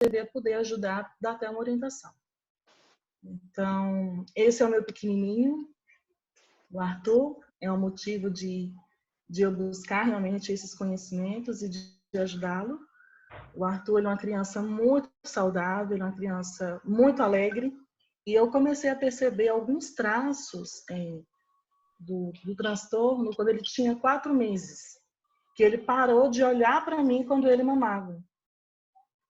a poder ajudar, dar até uma orientação. Então, esse é o meu pequenininho, o Arthur, é um motivo de eu buscar realmente esses conhecimentos e de ajudá-lo. O Arthur ele é uma criança muito saudável, ele é uma criança muito alegre, e eu comecei a perceber alguns traços do transtorno quando ele tinha 4 meses, que ele parou de olhar para mim quando ele mamava.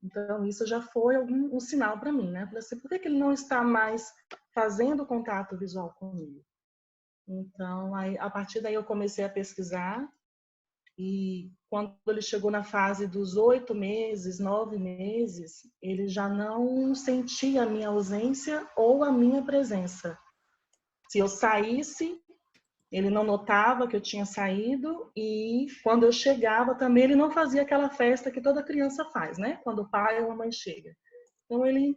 Então, isso já foi um sinal para mim, né? Falei assim, por que ele não está mais fazendo contato visual comigo? Então, aí, a partir daí eu comecei a pesquisar, e quando ele chegou na fase dos 8 meses, 9 meses, ele já não sentia a minha ausência ou a minha presença. Se eu saísse, ele não notava que eu tinha saído, e quando eu chegava também ele não fazia aquela festa que toda criança faz, né? Quando o pai ou a mãe chega. Então ele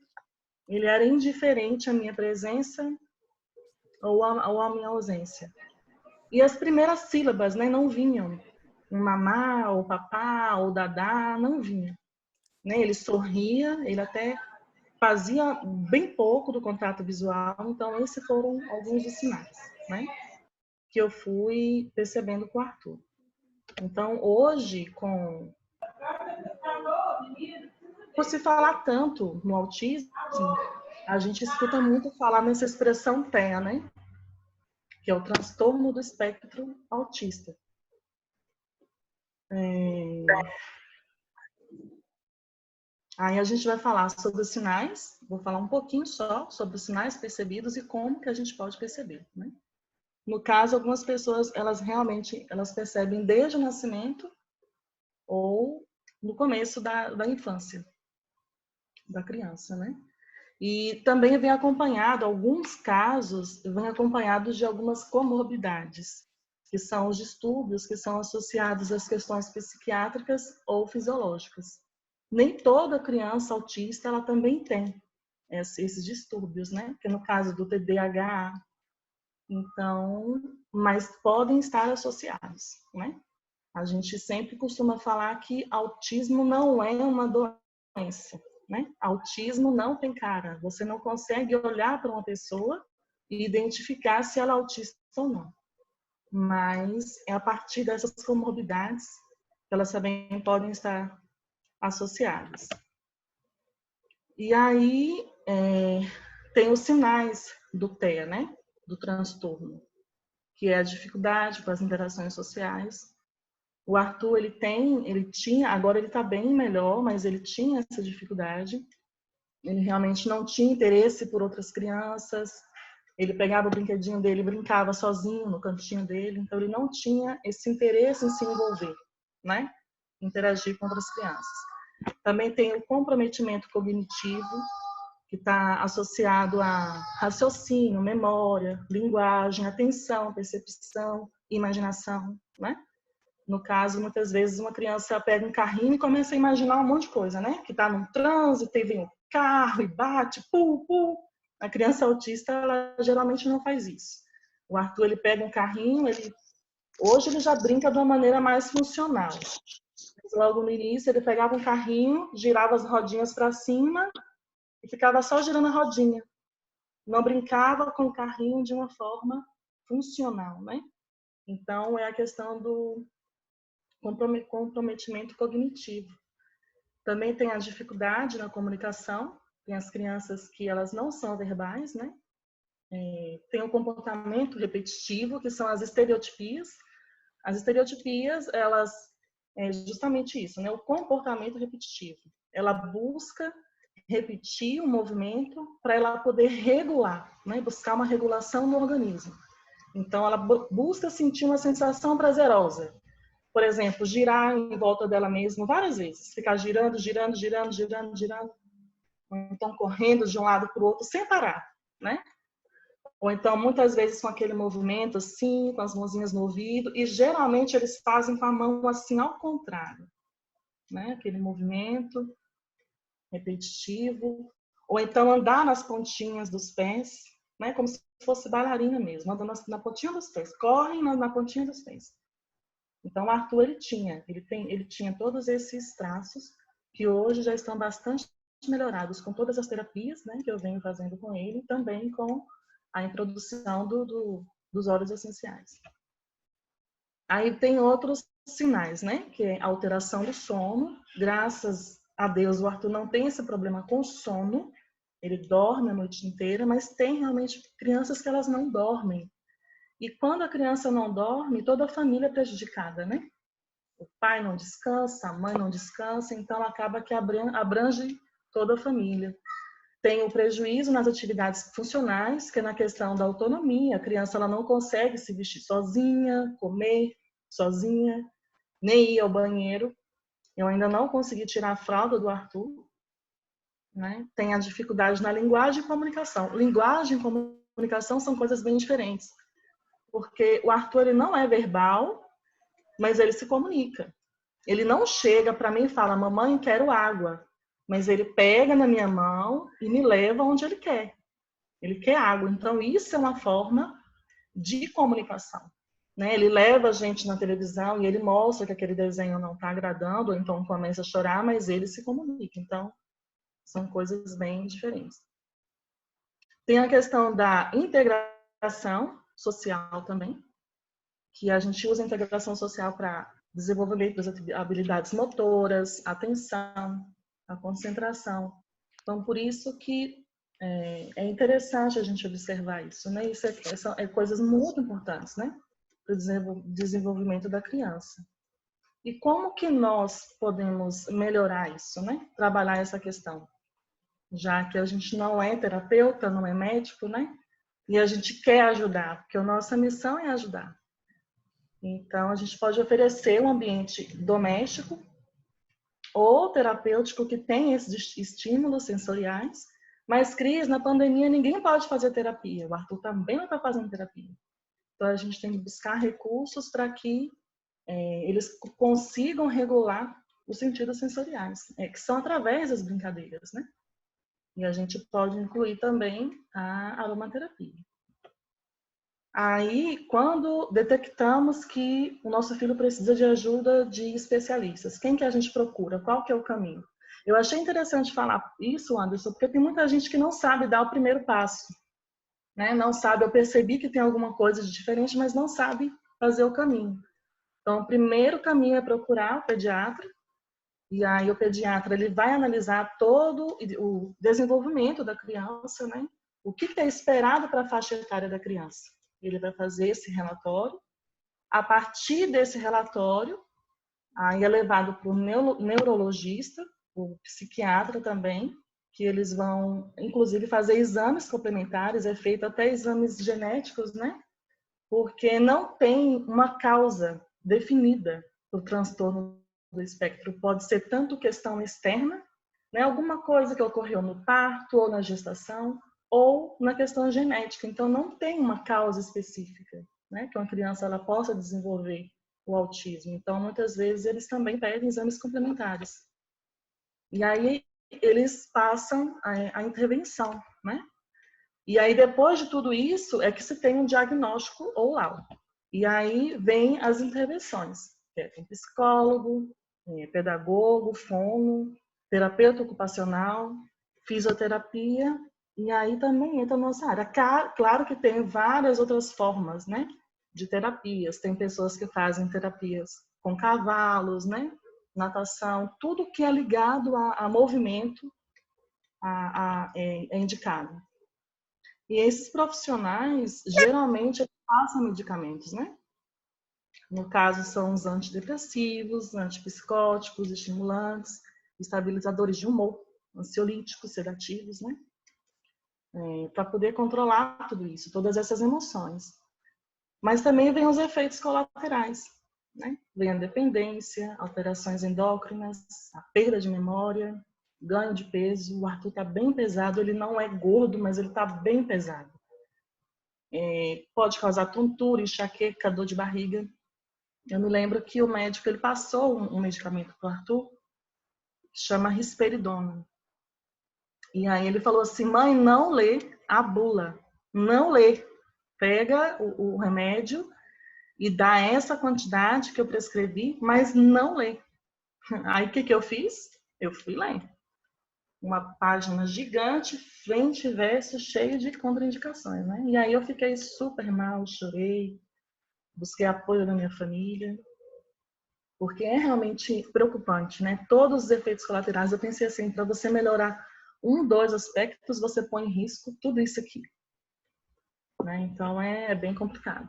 era indiferente à minha presença ou à minha ausência. E as primeiras sílabas, né, não vinham. O mamá, ou papá, ou dadá, não vinha. Né? Ele sorria, ele até fazia bem pouco do contato visual. Então esses foram alguns dos sinais, né, que eu fui percebendo com o Arthur. Então, hoje, por se falar tanto no autismo, a gente escuta muito falar nessa expressão TEA, né? Que é o transtorno do espectro autista. Aí a gente vai falar sobre os sinais, vou falar um pouquinho só sobre os sinais percebidos e como que a gente pode perceber, né? No caso, algumas pessoas, elas percebem desde o nascimento ou no começo da infância da criança, né? E também vem acompanhado, alguns casos, vem acompanhados de algumas comorbidades, que são os distúrbios que são associados às questões psiquiátricas ou fisiológicas. Nem toda criança autista, ela também tem esses distúrbios, né? Que no caso do TDAH, então, mas podem estar associados, né? A gente sempre costuma falar que autismo não é uma doença, né? Autismo não tem cara. Você não consegue olhar para uma pessoa e identificar se ela é autista ou não. Mas é a partir dessas comorbidades que elas também podem estar associadas. E aí tem os sinais do TEA, né? Do transtorno, que é a dificuldade com as interações sociais. O Arthur, ele tinha, agora ele está bem melhor, mas ele tinha essa dificuldade. Ele realmente não tinha interesse por outras crianças. Ele pegava o brinquedinho dele e brincava sozinho no cantinho dele. Então, ele não tinha esse interesse em se envolver, né? Interagir com outras crianças. Também tem o comprometimento cognitivo, que está associado a raciocínio, memória, linguagem, atenção, percepção, imaginação, né? No caso, muitas vezes uma criança pega um carrinho e começa a imaginar um monte de coisa, né? Que está num trânsito e vem um carro e bate, pu, pu. A criança autista, ela geralmente não faz isso. O Arthur, ele pega um carrinho, hoje ele já brinca de uma maneira mais funcional. Mas logo no início, ele pegava um carrinho, girava as rodinhas para cima e ficava só girando a rodinha. Não brincava com o carrinho de uma forma funcional, né? Então, é a questão do comprometimento cognitivo. Também tem a dificuldade na comunicação, tem as crianças que elas não são verbais, né? Tem o comportamento repetitivo, que são as estereotipias. As estereotipias, elas é justamente isso, né? O comportamento repetitivo. Ela busca repetir o movimento para ela poder regular, né? Buscar uma regulação no organismo. Então, ela busca sentir uma sensação prazerosa. Por exemplo, girar em volta dela mesma várias vezes. Ficar girando, girando, girando, girando, girando. Ou então correndo de um lado para o outro sem parar, né? Ou então, muitas vezes com aquele movimento assim, com as mãozinhas no ouvido. E geralmente eles fazem com a mão assim ao contrário, né? Aquele movimento repetitivo. Ou então andar nas pontinhas dos pés, né? Como se fosse bailarina mesmo, andando na pontinha dos pés. Correm na pontinha dos pés. Então, o Arthur, ele tinha todos esses traços que hoje já estão bastante melhorados com todas as terapias, né, que eu venho fazendo com ele, e também com a introdução dos óleos essenciais. Aí tem outros sinais, né, que é a alteração do sono. Graças a Deus, o Arthur não tem esse problema com sono, ele dorme a noite inteira, mas tem realmente crianças que elas não dormem. E quando a criança não dorme, toda a família é prejudicada, né? O pai não descansa, a mãe não descansa, então acaba que abrange toda a família. Tem o prejuízo nas atividades funcionais, que é na questão da autonomia. A criança ela não consegue se vestir sozinha, comer sozinha, nem ir ao banheiro. Eu ainda não consegui tirar a fralda do Arthur, né? Tem a dificuldade na linguagem e comunicação. Linguagem e comunicação são coisas bem diferentes, porque o Arthur ele não é verbal, mas ele se comunica. Ele não chega para mim e fala, mamãe, quero água. Mas ele pega na minha mão e me leva onde ele quer. Ele quer água. Então, isso é uma forma de comunicação. Né? Ele leva a gente na televisão e ele mostra que aquele desenho não está agradando, ou então começa a chorar, mas ele se comunica. Então, são coisas bem diferentes. Tem a questão da integração social também, que a gente usa a integração social para desenvolvimento das habilidades motoras, atenção, a concentração. Então, por isso que é interessante a gente observar isso, né? Isso é coisas muito importantes, né? Para o desenvolvimento da criança. E como que nós podemos melhorar isso, né? Trabalhar essa questão? Já que a gente não é terapeuta, não é médico, né? E a gente quer ajudar, porque a nossa missão é ajudar. Então, a gente pode oferecer um ambiente doméstico ou terapêutico que tem esses estímulos sensoriais. Mas, Cris, na pandemia ninguém pode fazer terapia. O Arthur também não está fazendo terapia. Então, a gente tem que buscar recursos para que eles consigam regular os sentidos sensoriais, que são através das brincadeiras, né? E a gente pode incluir também a aromaterapia. Aí, quando detectamos que o nosso filho precisa de ajuda de especialistas, quem que a gente procura? Qual que é o caminho? Eu achei interessante falar isso, Anderson, porque tem muita gente que não sabe dar o primeiro passo, né? Não sabe, eu percebi que tem alguma coisa de diferente, mas não sabe fazer o caminho. Então, o primeiro caminho é procurar o pediatra, e aí o pediatra ele vai analisar todo o desenvolvimento da criança, né? O que é esperado para a faixa etária da criança. Ele vai fazer esse relatório. A partir desse relatório, aí é levado para o neurologista, o psiquiatra também, que eles vão, inclusive, fazer exames complementares, é feito até exames genéticos, né? Porque não tem uma causa definida para o transtorno do espectro. Pode ser tanto questão externa, né? Alguma coisa que ocorreu no parto ou na gestação, ou na questão genética. Então, não tem uma causa específica, né? Que uma criança ela possa desenvolver o autismo. Então, muitas vezes, eles também pedem exames complementares. E aí, eles passam a intervenção, né? E aí, depois de tudo isso, é que se tem um diagnóstico ou laudo. E aí, vem as intervenções. Tem psicólogo, pedagogo, fono, terapeuta ocupacional, fisioterapia, e aí também entra a nossa área. Claro que tem várias outras formas, né, de terapias. Tem pessoas que fazem terapias com cavalos, né, natação, tudo que é ligado a movimento é indicado. E esses profissionais, geralmente, passam medicamentos, né? No caso, são os antidepressivos, antipsicóticos, estimulantes, estabilizadores de humor, ansiolíticos, sedativos, né? Para poder controlar tudo isso, todas essas emoções. Mas também vem os efeitos colaterais, né? Vem a dependência, alterações endócrinas, a perda de memória, ganho de peso. O Arthur está bem pesado, ele não é gordo, mas ele está bem pesado. Pode causar tontura, enxaqueca, dor de barriga. Eu me lembro que o médico ele passou um medicamento para o Arthur, que chama risperidona. E aí ele falou assim, mãe, não lê a bula, não lê. Pega o remédio e dá essa quantidade que eu prescrevi, mas não lê. Aí o que eu fiz? Eu fui ler. uma página gigante, frente e verso, cheio de contraindicações, né? E aí eu fiquei super mal, chorei, busquei apoio da minha família, porque é realmente preocupante, né? Todos os efeitos colaterais, eu pensei assim, para você melhorar um, dois aspectos, você põe em risco tudo isso aqui, né? Então é bem complicado.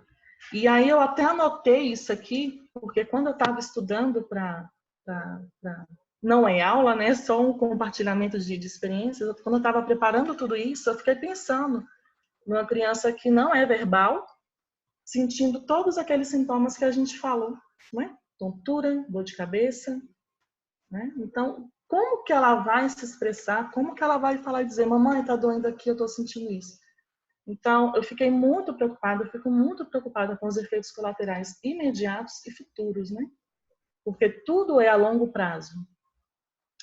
E aí eu até anotei isso aqui, porque quando eu estava estudando para não é aula, né? É só um compartilhamento de experiências. Quando eu estava preparando tudo isso, eu fiquei pensando numa criança que não é verbal, sentindo todos aqueles sintomas que a gente falou, né? Tontura, dor de cabeça, né? Então, como que ela vai se expressar? Como que ela vai falar e dizer, mamãe, está doendo aqui, eu estou sentindo isso? Então, eu fiquei muito preocupada, eu fico muito preocupada com os efeitos colaterais imediatos e futuros, né? Porque tudo é a longo prazo.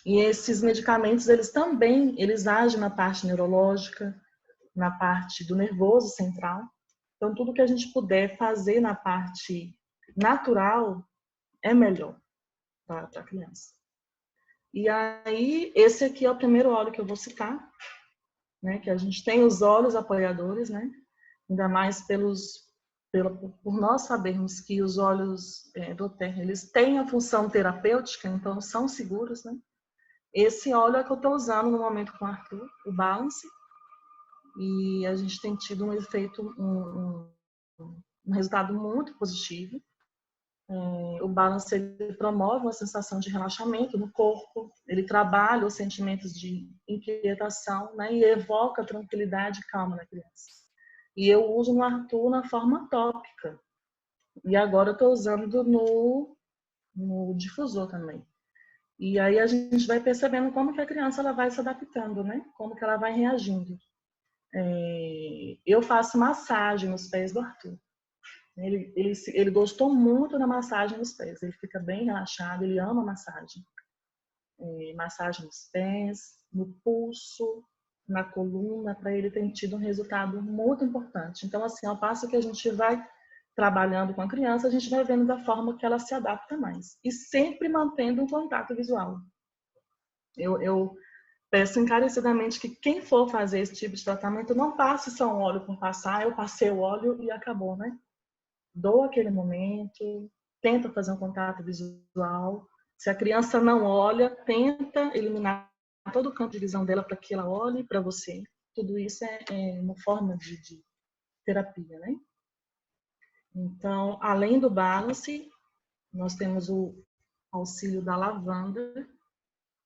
E esses medicamentos, eles também, eles agem na parte neurológica, na parte do nervoso central. Então, tudo que a gente puder fazer na parte natural é melhor para a criança. E aí, esse aqui é o primeiro óleo que eu vou citar, né? Que a gente tem os óleos apoiadores, né? Ainda mais por nós sabermos que os óleos doTERRA, eles têm a função terapêutica, então são seguros, né? Esse óleo é que eu estou usando no momento com o Arthur, o Balance, e a gente tem tido um efeito, um resultado muito positivo. O Balance, ele promove uma sensação de relaxamento no corpo, ele trabalha os sentimentos de inquietação, né, e evoca tranquilidade e calma na criança. E eu uso no Arthur na forma tópica, e agora eu estou usando no difusor também. E aí a gente vai percebendo como que a criança ela vai se adaptando, né? Como que ela vai reagindo. Eu faço massagem nos pés do Arthur. Ele gostou muito da massagem nos pés. Ele fica bem relaxado, ele ama massagem. Massagem nos pés, no pulso, na coluna, para ele tem tido um resultado muito importante. Então, assim, ao passo que a gente vai trabalhando com a criança, a gente vai vendo da forma que ela se adapta mais. E sempre mantendo um contato visual. Eu peço encarecidamente que quem for fazer esse tipo de tratamento não passe só um óleo por passar, eu passei o óleo e acabou, né? Dou aquele momento, tenta fazer um contato visual. Se a criança não olha, tenta eliminar todo o campo de visão dela para que ela olhe para você. Tudo isso é uma forma de terapia, né? Então, além do Balance, nós temos o auxílio da lavanda,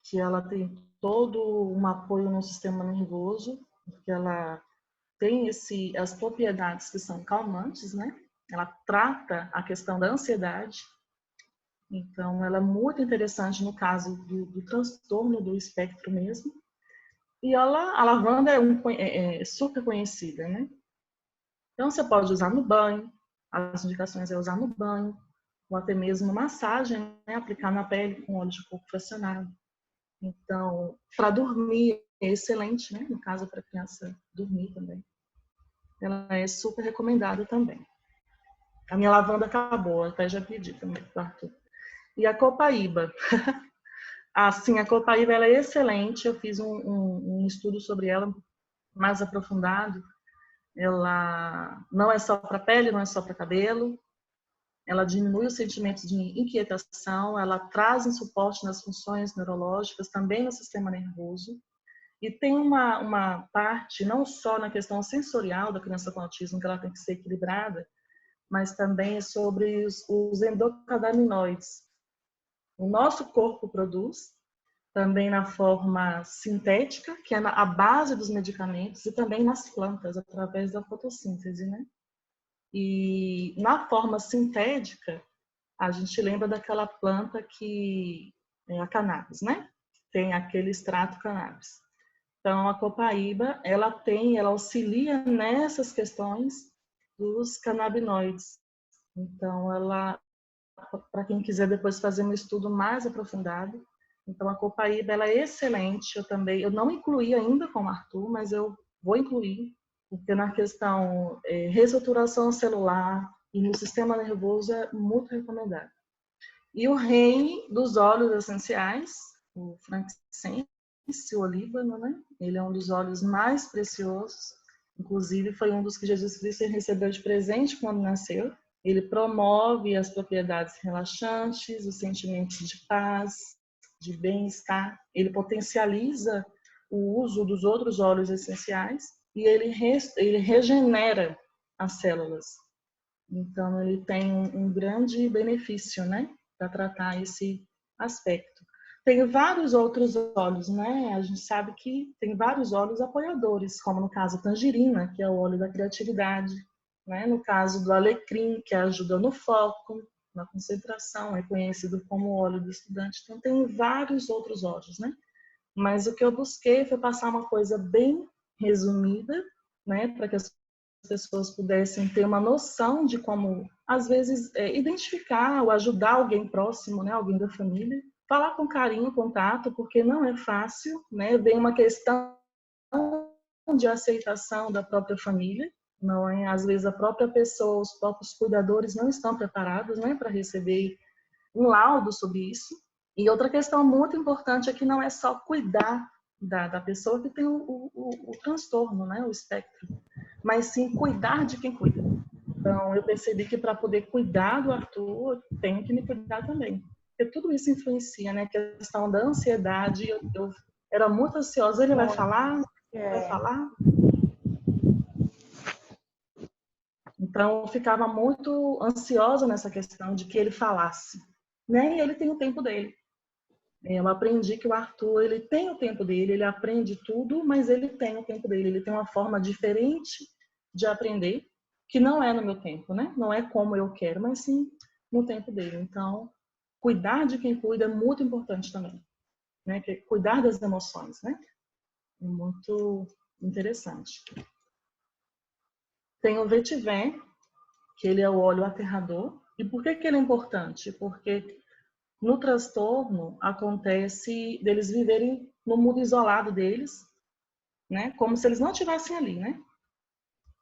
que ela tem todo um apoio no sistema nervoso, porque ela tem as propriedades que são calmantes, né? Ela trata a questão da ansiedade. Então, ela é muito interessante no caso do transtorno do espectro mesmo. E a lavanda é super conhecida, né? Então, você pode usar no banho. As indicações é usar no banho. Ou até mesmo massagem, né? Aplicar na pele com óleo de coco fracionado. Então, para dormir é excelente, né? No caso, para a criança dormir também. Ela é super recomendada também. A minha lavanda acabou, até já pedi também para o Arthur. E a copaíba. Assim, a copaíba ela é excelente. Eu fiz um estudo sobre ela mais aprofundado. Ela não é só para pele, não é só para cabelo. Ela diminui os sentimentos de inquietação. Ela traz um suporte nas funções neurológicas, também no sistema nervoso. E tem uma parte, não só na questão sensorial da criança com autismo, que ela tem que ser equilibrada, mas também sobre os endocannabinoides. O nosso corpo produz, também na forma sintética, que é a base dos medicamentos, e também nas plantas, através da fotossíntese, né? E na forma sintética, a gente lembra daquela planta que é a cannabis, né? Tem aquele extrato cannabis. Então, a copaíba, ela auxilia nessas questões dos canabinoides. Então, para quem quiser depois fazer um estudo mais aprofundado, então a copaíba, ela é excelente. Eu não incluí ainda com o Arthur, mas eu vou incluir, porque na questão reestruturação celular e no sistema nervoso é muito recomendado. E o rei dos óleos essenciais, o frankincense, o olíbano, né? Ele é um dos óleos mais preciosos. Inclusive, foi um dos que Jesus Cristo recebeu de presente quando nasceu. Ele promove as propriedades relaxantes, os sentimentos de paz, de bem-estar. Ele potencializa o uso dos outros óleos essenciais e ele regenera as células. Então, ele tem um grande benefício, né, para tratar esse aspecto. Tem vários outros óleos, né? A gente sabe que tem vários óleos apoiadores, como no caso a tangerina, que é o óleo da criatividade, né? No caso do alecrim, que ajuda no foco, na concentração, é conhecido como óleo do estudante. Então, tem vários outros óleos, né? Mas o que eu busquei foi passar uma coisa bem resumida, né, para que as pessoas pudessem ter uma noção de como, às vezes, identificar ou ajudar alguém próximo, né, alguém da família, falar com carinho, contato, porque não é fácil, né, vem uma questão de aceitação da própria família, não é? Às vezes a própria pessoa, os próprios cuidadores não estão preparados, né, para receber um laudo sobre isso. E outra questão muito importante é que não é só cuidar da pessoa que tem o transtorno, né, o espectro, mas sim cuidar de quem cuida. Então, eu percebi que para poder cuidar do Arthur, eu tenho que me cuidar também. Porque tudo isso influencia, né? A questão da ansiedade. Eu era muito ansiosa. Ele vai falar? Vai falar? Então, eu ficava muito ansiosa nessa questão de que ele falasse. Né? E ele tem o tempo dele. Eu aprendi que o Arthur, ele tem o tempo dele, ele aprende tudo, mas ele tem o tempo dele. Ele tem uma forma diferente de aprender, que não é no meu tempo, né? Não é como eu quero, mas sim no tempo dele. Então, cuidar de quem cuida é muito importante também, né? Cuidar das emoções, né? É muito interessante. Tem o vetiver, que ele é o óleo aterrador. E por que ele é importante? Porque no transtorno acontece deles viverem no mundo isolado deles, né? Como se eles não estivessem ali, né?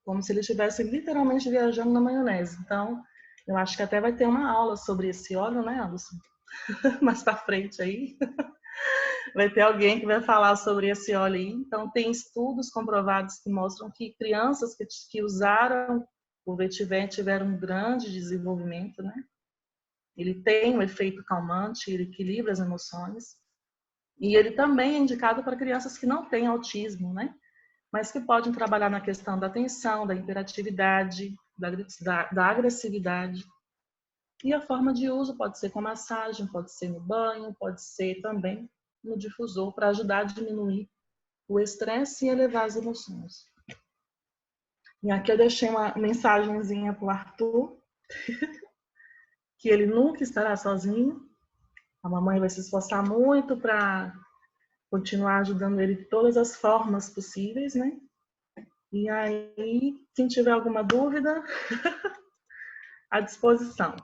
Como se eles estivessem literalmente viajando na maionese. Então, eu acho que até vai ter uma aula sobre esse óleo, né, Anderson? Mais para frente aí. Vai ter alguém que vai falar sobre esse óleo aí. Então, tem estudos comprovados que mostram que crianças que usaram o vetiver tiveram um grande desenvolvimento, né? Ele tem um efeito calmante, ele equilibra as emoções. E ele também é indicado para crianças que não têm autismo, né? Mas que podem trabalhar na questão da atenção, da hiperatividade, da agressividade. E a forma de uso pode ser com massagem, pode ser no banho, pode ser também no difusor, para ajudar a diminuir o estresse e elevar as emoções. E aqui eu deixei uma mensagenzinha para o Arthur, que ele nunca estará sozinho. A mamãe vai se esforçar muito para continuar ajudando ele de todas as formas possíveis, né? E aí, quem tiver alguma dúvida, à disposição.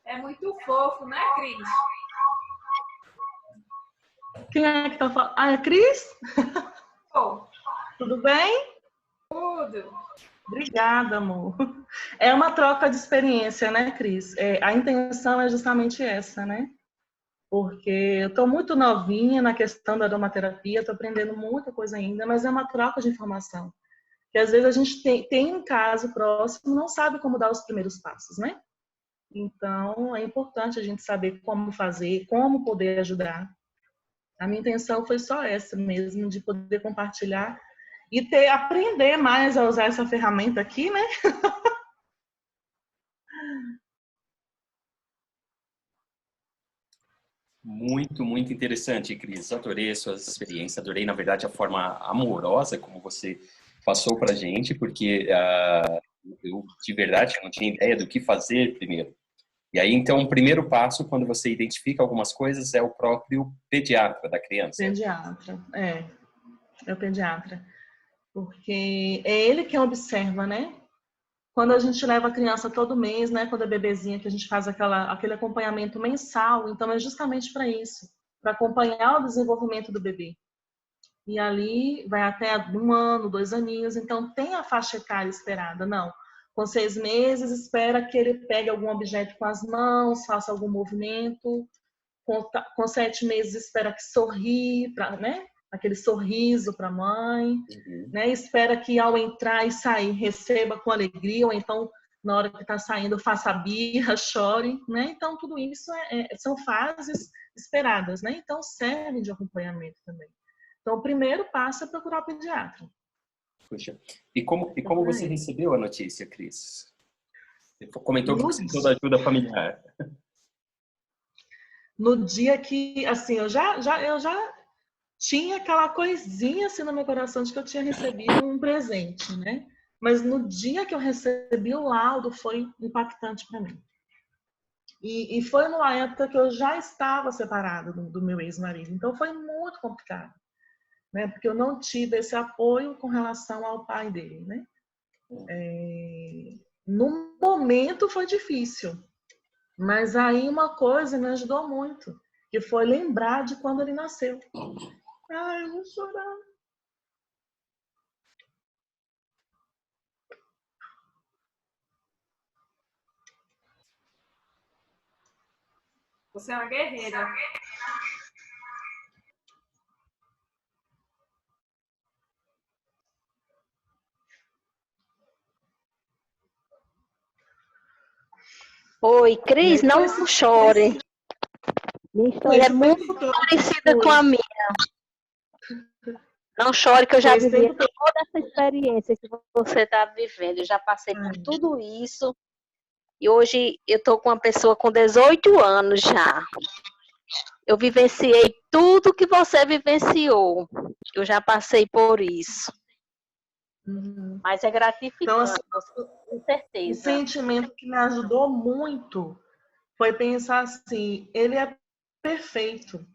É muito fofo, né, Cris? Quem é que tá falando? Ah, é a Cris? Oh. Tudo bem? Tudo. Obrigada, amor. É uma troca de experiência, né, Cris? A intenção é justamente essa, né? Porque eu estou muito novinha na questão da aromaterapia, estou aprendendo muita coisa ainda, mas é uma troca de informação. Que às vezes a gente tem um caso próximo, não sabe como dar os primeiros passos, né? Então, é importante a gente saber como fazer, como poder ajudar. A minha intenção foi só essa mesmo, de poder compartilhar e aprender mais a usar essa ferramenta aqui, né? Muito, muito interessante, Cris. Adorei a sua experiência, adorei, na verdade, a forma amorosa como você passou para a gente, porque eu, de verdade, não tinha ideia do que fazer primeiro. E aí, então, o primeiro passo, quando você identifica algumas coisas, é o próprio pediatra da criança. Pediatra, é o pediatra. Porque é ele quem observa, né? Quando a gente leva a criança todo mês, né? Quando é bebezinha, que a gente faz aquele acompanhamento mensal, então é justamente para isso, para acompanhar o desenvolvimento do bebê. E ali vai até 1 ano, 2 aninhos, então tem a faixa etária esperada, não. Com 6 meses, espera que ele pegue algum objeto com as mãos, faça algum movimento. Com 7 meses, espera que sorri, né? Aquele sorriso para a mãe. Uhum. Né? Espera que ao entrar e sair, receba com alegria, ou então, na hora que está saindo, faça birra, chore. Né? Então, tudo isso são fases esperadas. Né? Então, servem de acompanhamento também. Então, o primeiro passo é procurar o pediatra. Puxa. E como você recebeu a notícia, Cris? Você comentou que precisou da ajuda familiar. No dia que, assim, eu já tinha aquela coisinha assim no meu coração de que eu tinha recebido um presente, né? Mas no dia que eu recebi o laudo foi impactante para mim. E foi numa época que eu já estava separada do meu ex-marido, então foi muito complicado, né? Porque eu não tive esse apoio com relação ao pai dele, né? No momento foi difícil, mas aí uma coisa me ajudou muito, que foi lembrar de quando ele nasceu. Ai, eu vou chorar. Você é uma guerreira. Oi, Cris, não chore. Minha história é muito parecida com a minha. Não chore, que eu já vivi toda essa experiência que você está vivendo. Eu já passei por tudo isso. E hoje eu estou com uma pessoa com 18 anos já. Eu vivenciei tudo que você vivenciou. Eu já passei por isso. Mas é gratificante, Então, assim, com certeza. o sentimento que me ajudou muito foi pensar assim, ele é perfeito,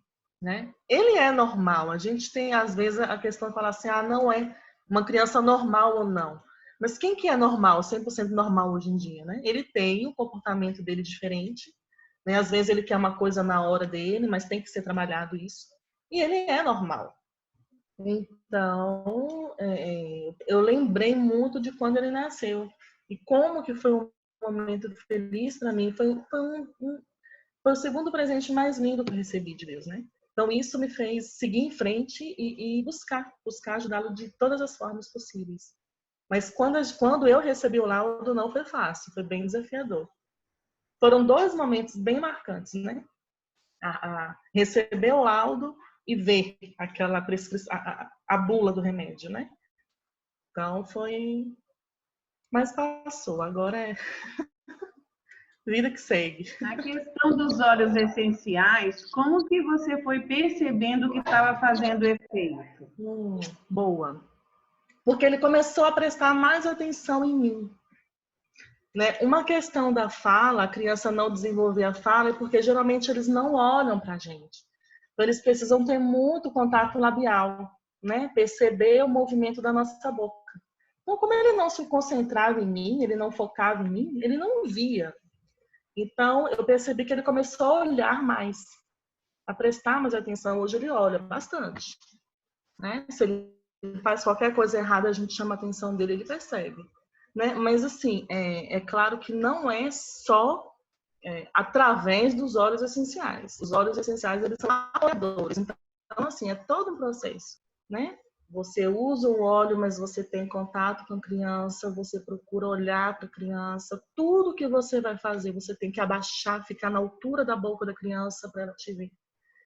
né? Ele é normal. A gente tem, às vezes, a questão de falar assim, não é uma criança normal ou não. Mas quem que é normal, 100% normal hoje em dia, né? Ele tem o comportamento dele diferente, né? Às vezes ele quer uma coisa na hora dele, mas tem que ser trabalhado isso. E ele é normal. Então, eu lembrei muito de quando ele nasceu. E como que foi um momento feliz para mim. Foi o segundo presente mais lindo que eu recebi de Deus, né? Então, isso me fez seguir em frente e buscar ajudá-lo de todas as formas possíveis. Mas quando eu recebi o laudo, não foi fácil, foi bem desafiador. Foram 2 momentos bem marcantes, né? Receber o laudo e ver aquela prescrição, a bula do remédio, né? Então foi. Mas passou, agora é vida que segue. A questão dos óleos essenciais, como que você foi percebendo que estava fazendo efeito? Boa. Porque ele começou a prestar mais atenção em mim. Né? Uma questão da fala, a criança não desenvolver a fala, é porque geralmente eles não olham para a gente. Então, eles precisam ter muito contato labial, né? Perceber o movimento da nossa boca. Então, como ele não se concentrava em mim, ele não focava em mim, ele não via. Então, eu percebi que ele começou a olhar mais, a prestar mais atenção. Hoje ele olha bastante. Né? Se ele faz qualquer coisa errada, a gente chama a atenção dele, ele percebe. Né? Mas, assim, é claro que não é só através dos óleos essenciais. Os óleos essenciais, eles são apoiadores. Então, assim, é todo um processo, né? Você usa o óleo, mas você tem contato com a criança, você procura olhar para a criança. Tudo que você vai fazer, você tem que abaixar, ficar na altura da boca da criança para ela te ver.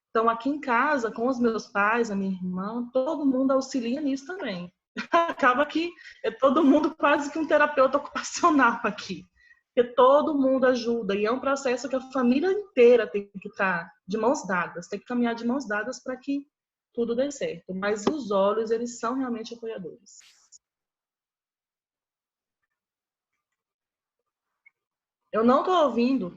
Então, aqui em casa, com os meus pais, a minha irmã, todo mundo auxilia nisso também. Acaba que é todo mundo quase que um terapeuta ocupacional aqui. Porque todo mundo ajuda. E é um processo que a família inteira tem que estar de mãos dadas, tem que caminhar de mãos dadas para que tudo dê certo. Mas os olhos, eles são realmente apoiadores. Eu não estou ouvindo.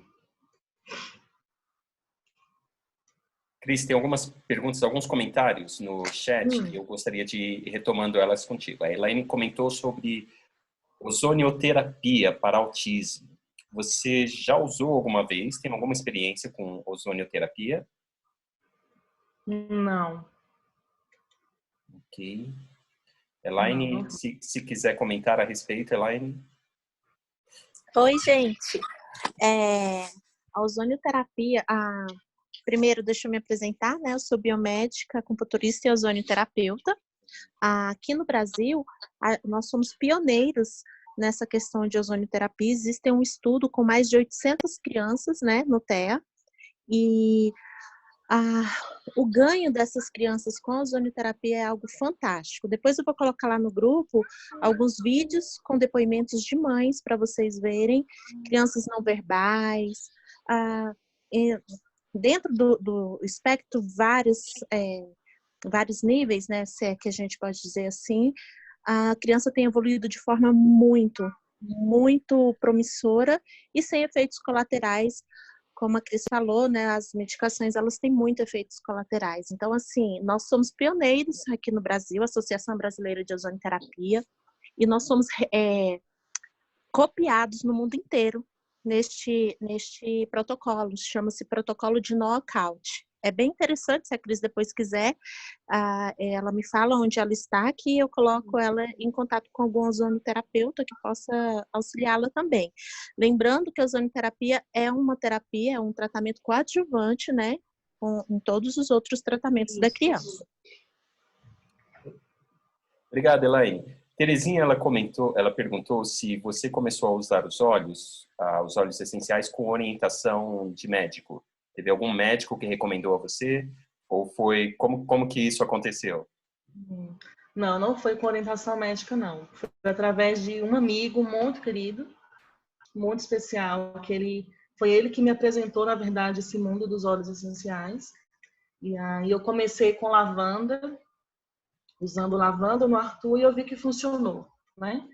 Cris, tem algumas perguntas, alguns comentários no chat e eu gostaria de ir retomando elas contigo. A Elaine comentou sobre ozonioterapia para autismo. Você já usou alguma vez? Tem alguma experiência com ozonioterapia? Não. Ok. Elaine, se quiser comentar a respeito, Elaine. Oi, gente. A ozonioterapia, primeiro deixa eu me apresentar, né? Eu sou biomédica, acupunturista e ozonioterapeuta. Aqui no Brasil, nós somos pioneiros nessa questão de ozonioterapia. Existe um estudo com mais de 800 crianças, né, no TEA, e o ganho dessas crianças com a ozonioterapia é algo fantástico. Depois eu vou colocar lá no grupo alguns vídeos com depoimentos de mães para vocês verem, crianças não verbais, dentro do espectro vários níveis, né, se é que a gente pode dizer assim, a criança tem evoluído de forma muito, muito promissora e sem efeitos colaterais. Como a Cris falou, né, as medicações, elas têm muito efeitos colaterais. Então, assim, nós somos pioneiros aqui no Brasil, a Associação Brasileira de Ozonioterapia, e nós somos copiados no mundo inteiro neste protocolo, chama-se protocolo de knockout. É bem interessante, se a Cris depois quiser, ela me fala onde ela está, que eu coloco ela em contato com algum ozonioterapeuta que possa auxiliá-la também. Lembrando que a ozonioterapia é uma terapia, é um tratamento coadjuvante, né, em todos os outros tratamentos da criança. Obrigado, Elaine. Terezinha, ela perguntou se você começou a usar os óleos essenciais com orientação de médico. Teve algum médico que recomendou a você? Ou foi... Como que isso aconteceu? Não, não foi com orientação médica, não. Foi através de um amigo muito querido, muito especial, foi ele que me apresentou, na verdade, esse mundo dos óleos essenciais. E aí eu comecei com lavanda, usando lavanda no Arthur, e eu vi que funcionou, né?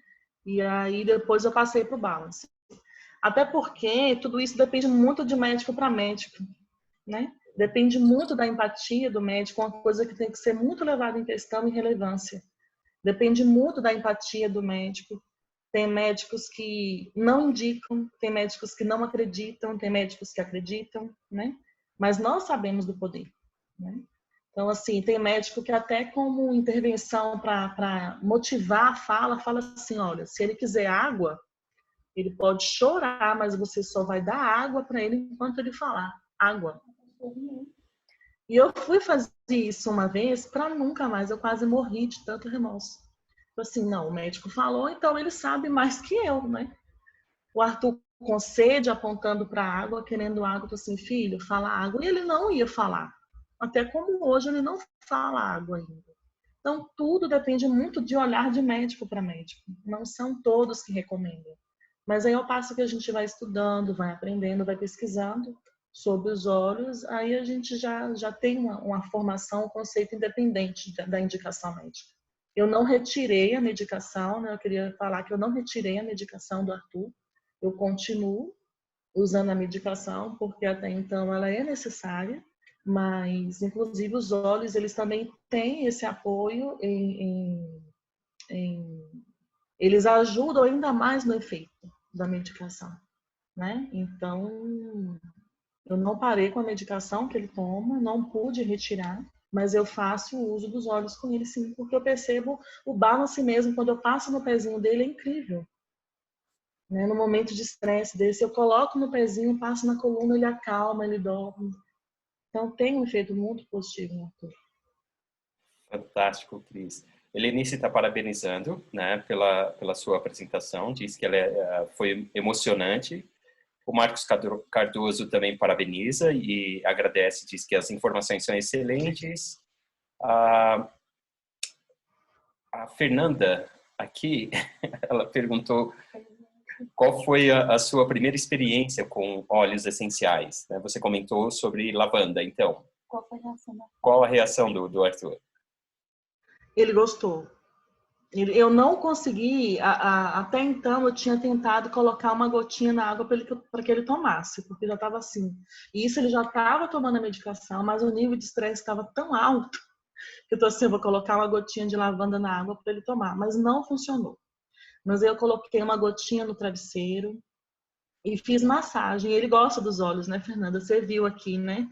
E aí depois eu passei para o Balance. Até porque tudo isso depende muito de médico para médico, né? Depende muito da empatia do médico, uma coisa que tem que ser muito levada em questão e relevância. Depende muito da empatia do médico. Tem médicos que não indicam, tem médicos que não acreditam, tem médicos que acreditam, né? Mas nós sabemos do poder, né? Então, assim, tem médico que até como intervenção para motivar a fala assim, olha, se ele quiser água, ele pode chorar, mas você só vai dar água para ele enquanto ele falar. Água. E eu fui fazer isso uma vez para nunca mais. Eu quase morri de tanto remorso. Assim, não, o médico falou, então ele sabe mais que eu, né? O Arthur com sede, apontando para a água, querendo água, eu assim, filho, fala água. E ele não ia falar. Até como hoje ele não fala água ainda. Então, tudo depende muito de olhar de médico para médico. Não são todos que recomendam. Mas aí ao passo que a gente vai estudando, vai aprendendo, vai pesquisando sobre os óleos, aí a gente já tem uma formação, um conceito independente da indicação médica. Eu não retirei a medicação, né? Eu queria falar que eu não retirei a medicação do Arthur. Eu continuo usando a medicação, porque até então ela é necessária, mas inclusive os óleos, eles também têm esse apoio eles ajudam ainda mais no efeito da medicação, né? Então, eu não parei com a medicação que ele toma, não pude retirar, mas eu faço o uso dos óleos com ele sim, porque eu percebo o balance mesmo, quando eu passo no pezinho dele, é incrível. Né? No momento de estresse desse, eu coloco no pezinho, passo na coluna, ele acalma, ele dorme. Então, tem um efeito muito positivo no Arthur. Fantástico, Cris. Helenice está parabenizando, né, pela sua apresentação, diz que ela foi emocionante. O Marcos Cardoso também parabeniza e agradece, diz que as informações são excelentes. A Fernanda, aqui, ela perguntou qual foi a sua primeira experiência com óleos essenciais. Né? Você comentou sobre lavanda, então. Qual a reação do Arthur? Ele gostou. Eu não consegui, até então eu tinha tentado colocar uma gotinha na água para que ele tomasse, porque já estava assim. E isso ele já estava tomando a medicação, mas o nível de estresse estava tão alto que eu tô assim, eu vou colocar uma gotinha de lavanda na água para ele tomar. Mas não funcionou. Mas eu coloquei uma gotinha no travesseiro e fiz massagem. Ele gosta dos óleos, né, Fernanda? Você viu aqui, né?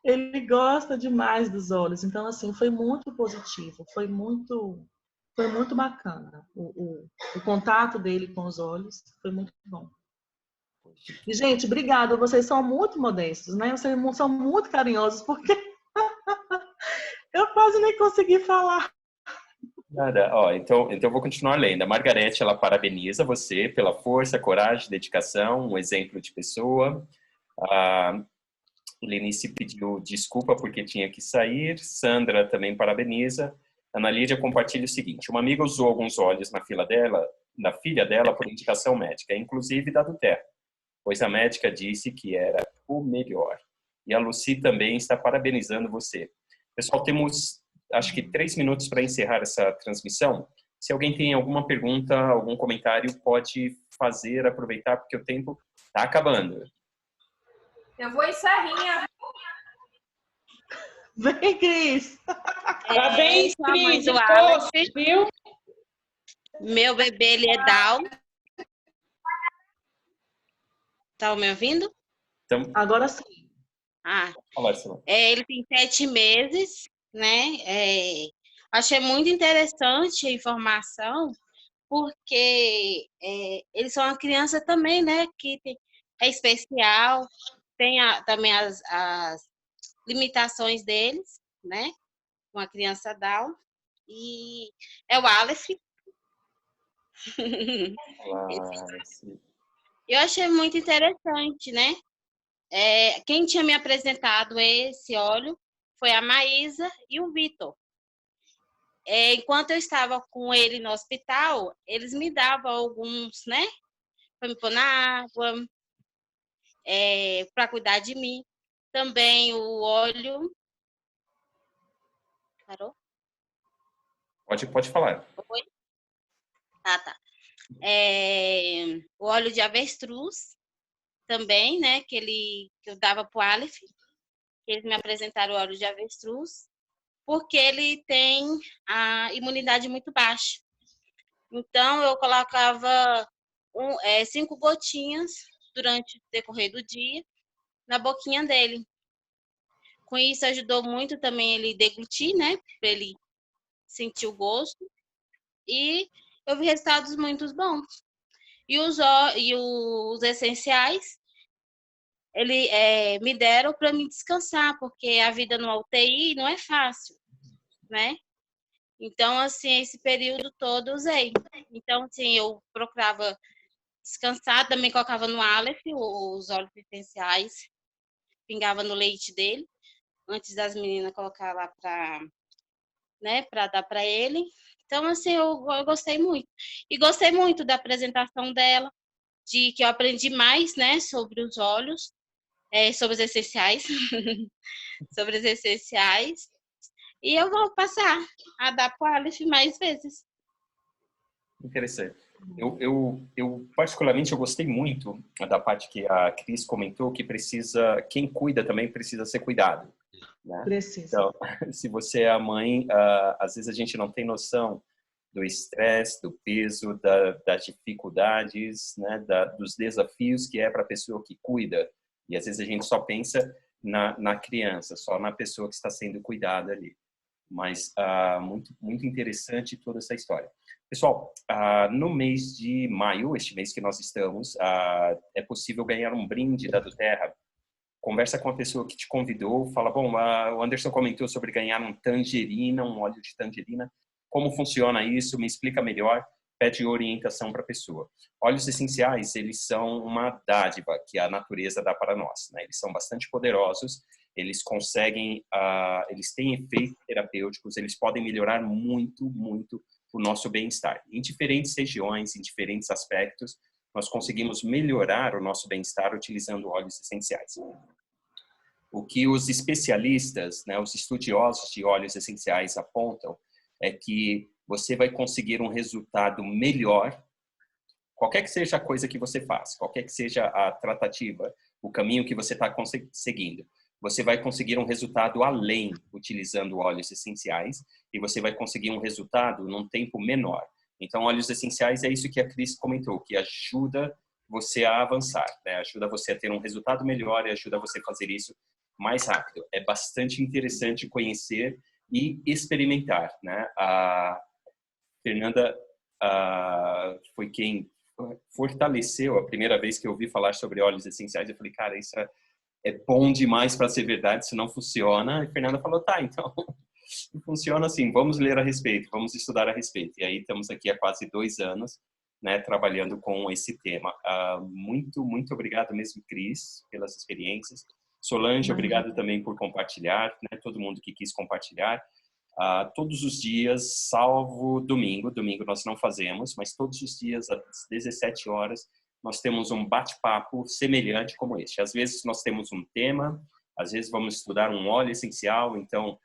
Ele gosta demais dos óleos. Então, assim, foi muito positivo. Foi muito Foi muito bacana. O contato dele com os olhos foi muito bom. E, gente, obrigada. Vocês são muito modestos, né? Vocês são muito carinhosos, porque eu quase nem consegui falar. Nada. Ó, então eu vou continuar lendo. A Margarete, ela parabeniza você pela força, coragem, dedicação, um exemplo de pessoa. A Lenice pediu desculpa porque tinha que sair. Sandra também parabeniza. Ana Lídia compartilha o seguinte: uma amiga usou alguns óleos na filha dela por indicação médica, inclusive da do Terra, pois a médica disse que era o melhor. E a Lucy também está parabenizando você. Pessoal, temos acho que 3 minutos para encerrar essa transmissão. Se alguém tem alguma pergunta, algum comentário, pode fazer, aproveitar, porque o tempo está acabando. Eu vou em Serrinha. Vem, Cris! Parabéns, sou a mãe Cris, do esposo, Alex. viu? Meu bebê, ele é Down. Tá me ouvindo? Então, Agora sim. falar, Silvana. Ele tem 7 meses, né? Achei muito interessante a informação, porque eles são uma criança também, né? Que é especial, tem também as limitações deles, né? Uma criança Down. E é o Aleph. Eu achei muito interessante, né? Quem tinha me apresentado esse óleo foi a Maísa e o Vitor. Enquanto eu estava com ele no hospital, eles me davam alguns, né? Para me pôr na água, para cuidar de mim. Também o óleo. Parou? Pode falar. Oi? Tá. O óleo de avestruz também, né? Que eu dava para o Aleph. Eles me apresentaram o óleo de avestruz, porque ele tem a imunidade muito baixa. Então, eu colocava 5 gotinhas durante o decorrer do dia na boquinha dele. Com isso, ajudou muito também ele deglutir, né? Para ele sentir o gosto. E eu vi resultados muito bons. E os essenciais, ele me deram para me descansar, porque a vida no UTI não é fácil, né? Então, assim, esse período todo eu usei. Então, assim, eu procurava descansar, também colocava no Aleph os óleos essenciais, pingava no leite dele, antes das meninas colocar lá para dar para ele. Então, assim, eu gostei muito. E gostei muito da apresentação dela, de que eu aprendi mais, né, sobre os óleos, sobre os essenciais, sobre os essenciais. E eu vou passar a dar para o Aleph mais vezes. Interessante. Eu particularmente eu gostei muito da parte que a Cris comentou, que quem cuida também precisa ser cuidado, né? Precisa. Então, se você é a mãe, às vezes a gente não tem noção do estresse, do peso, das dificuldades, né? Dos desafios que é para a pessoa que cuida. E às vezes a gente só pensa na criança, só na pessoa que está sendo cuidada ali. Mas muito, muito interessante toda essa história. Pessoal, no mês de maio, este mês que nós estamos, é possível ganhar um brinde da do Terra. Conversa com a pessoa que te convidou, fala, bom, o Anderson comentou sobre ganhar um óleo de tangerina. Como funciona isso? Me explica melhor. Pede orientação para a pessoa. Óleos essenciais, eles são uma dádiva que a natureza dá para nós, né? Eles são bastante poderosos, eles conseguem, eles têm efeitos terapêuticos, eles podem melhorar muito, muito o nosso bem-estar. Em diferentes regiões, em diferentes aspectos, nós conseguimos melhorar o nosso bem-estar utilizando óleos essenciais. O que os especialistas, né, os estudiosos de óleos essenciais apontam é que você vai conseguir um resultado melhor, qualquer que seja a coisa que você faz, qualquer que seja a tratativa, o caminho que você está seguindo. Você vai conseguir um resultado além utilizando óleos essenciais e você vai conseguir um resultado num tempo menor. Então, óleos essenciais é isso que a Cris comentou, que ajuda você a avançar, né? Ajuda você a ter um resultado melhor e ajuda você a fazer isso mais rápido. É bastante interessante conhecer e experimentar, né? Fernanda foi quem fortaleceu. A primeira vez que eu ouvi falar sobre óleos essenciais, eu falei, cara, isso é bom demais para ser verdade, se não funciona. E Fernanda falou, tá, então funciona assim, vamos ler a respeito, vamos estudar a respeito. E aí estamos aqui há quase 2 anos, né, trabalhando com esse tema. Muito obrigado mesmo, Cris, pelas experiências. Solange, obrigado também por compartilhar, né, todo mundo que quis compartilhar. Todos os dias, salvo domingo nós não fazemos, mas todos os dias às 17 horas nós temos um bate-papo semelhante como este. Às vezes nós temos um tema, às vezes vamos estudar um óleo essencial, então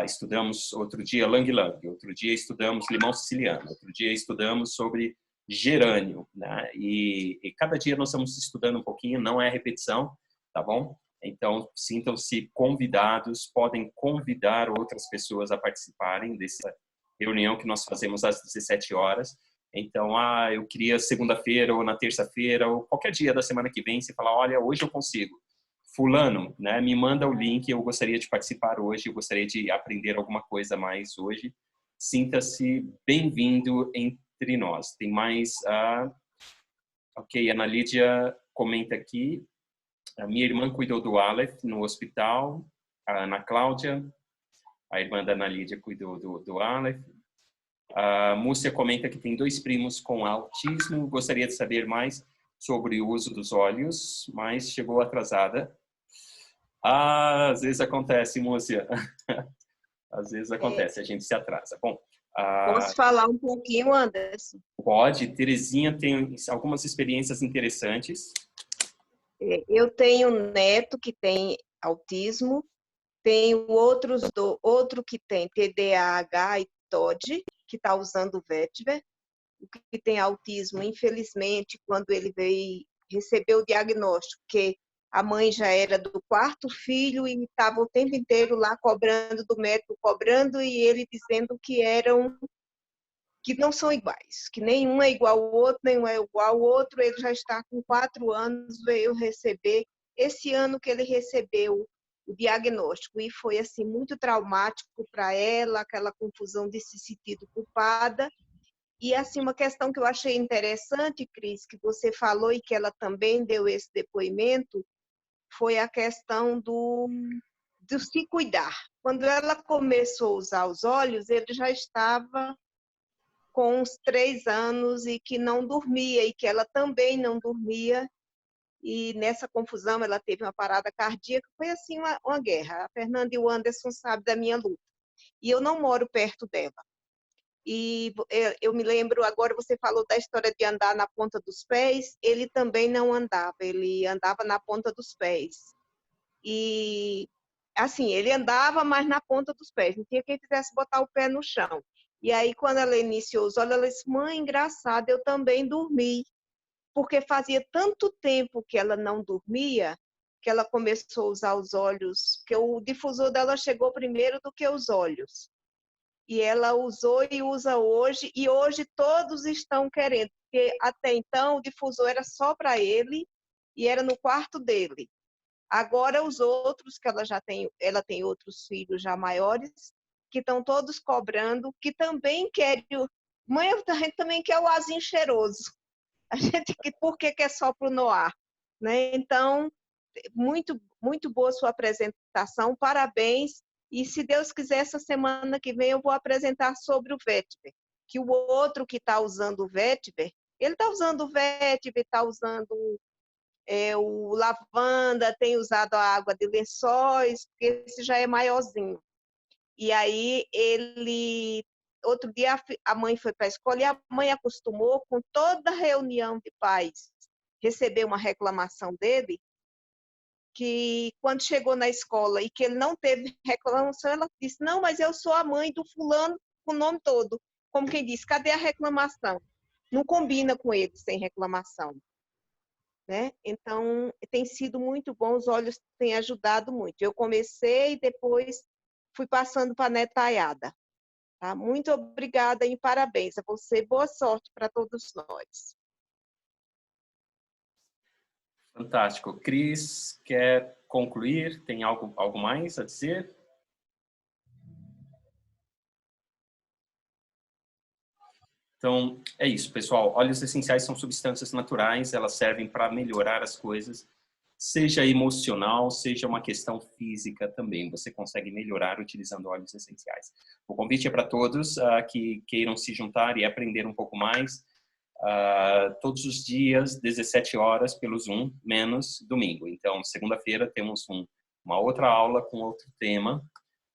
estudamos outro dia Lang Lang, outro dia estudamos limão siciliano, outro dia estudamos sobre gerânio, né? E cada dia nós estamos estudando um pouquinho, não é repetição, tá bom? Então, sintam-se convidados, podem convidar outras pessoas a participarem dessa reunião que nós fazemos às 17 horas. Então, eu queria segunda-feira ou na terça-feira ou qualquer dia da semana que vem, você fala, olha, hoje eu consigo. Fulano, né, me manda o link, eu gostaria de participar hoje, eu gostaria de aprender alguma coisa a mais hoje. Sinta-se bem-vindo entre nós. Tem mais... Ok, Ana Lídia comenta aqui. A minha irmã cuidou do Aleph no hospital. A Ana Cláudia, a irmã da Ana Lídia, cuidou do Aleph. A Múcia comenta que tem 2 primos com autismo. Gostaria de saber mais sobre o uso dos óleos, mas chegou atrasada. Às vezes acontece, Múcia. Às vezes acontece, a gente se atrasa. Bom, posso falar um pouquinho, Anderson? Pode. Terezinha tem algumas experiências interessantes. Eu tenho um neto que tem autismo, tenho outro que tem TDAH e TOD, que está usando o Vetiver. O que tem autismo, infelizmente, quando ele veio receber o diagnóstico, que a mãe já era do 4º filho e estava o tempo inteiro lá cobrando do médico, e ele dizendo que não são iguais, que nenhum é igual ao outro, nenhum é igual ao outro. Ele já está com 4 anos, veio receber, esse ano que ele recebeu o diagnóstico, e foi assim muito traumático para ela, aquela confusão de se sentir culpada. E assim, uma questão que eu achei interessante, Cris, que você falou e que ela também deu esse depoimento, foi a questão do se cuidar. Quando ela começou a usar os óleos, ele já estava com uns 3 anos e que não dormia, e que ela também não dormia. E nessa confusão ela teve uma parada cardíaca. Foi assim uma guerra. A Fernanda e o Anderson sabem da minha luta. E eu não moro perto dela. E eu me lembro, agora você falou da história de andar na ponta dos pés, ele também não andava, ele andava na ponta dos pés. E, assim, ele andava, mas na ponta dos pés, não tinha quem fizesse botar o pé no chão. E aí, quando ela iniciou os olhos, ela disse, mãe, engraçado, eu também dormi, porque fazia tanto tempo que ela não dormia, que ela começou a usar os olhos, que o difusor dela chegou primeiro do que os olhos. E ela usou e usa hoje, e hoje todos estão querendo, porque até então o difusor era só para ele e era no quarto dele. Agora os outros, que ela tem outros filhos já maiores, que estão todos cobrando, que também querem, mãe, a gente também quer o azinho cheiroso. A gente, por que é só para o Noir? Né? Então, muito boa sua apresentação, parabéns. E se Deus quiser, essa semana que vem eu vou apresentar sobre o Vetiver, que o outro que está usando o Vetiver, ele está usando o Vetiver, está usando o lavanda, tem usado a água de lençóis, porque esse já é maiorzinho. E aí outro dia a mãe foi para a escola e a mãe acostumou com toda reunião de pais receber uma reclamação dele, que quando chegou na escola e que ele não teve reclamação, ela disse, não, mas eu sou a mãe do fulano com o nome todo. Como quem diz, cadê a reclamação? Não combina com ele sem reclamação. Né? Então, tem sido muito bom, os olhos têm ajudado muito. Eu comecei e depois fui passando para a netaiada. Tá? Muito obrigada e parabéns a você. Boa sorte para todos nós. Fantástico. Cris, quer concluir? Tem algo mais a dizer? Então, é isso, pessoal. Óleos essenciais são substâncias naturais, elas servem para melhorar as coisas, seja emocional, seja uma questão física também. Você consegue melhorar utilizando óleos essenciais. O convite é para todos que queiram se juntar e aprender um pouco mais. Todos os dias, 17 horas pelo Zoom, menos domingo. Então, segunda-feira temos uma outra aula com outro tema,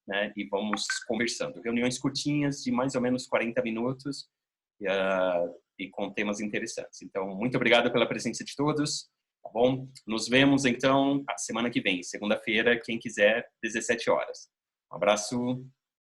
né? E vamos conversando. Reuniões curtinhas de mais ou menos 40 minutos e com temas interessantes. Então, muito obrigado pela presença de todos. Tá bom? Nos vemos, então, a semana que vem, segunda-feira, quem quiser, 17 horas. Um abraço.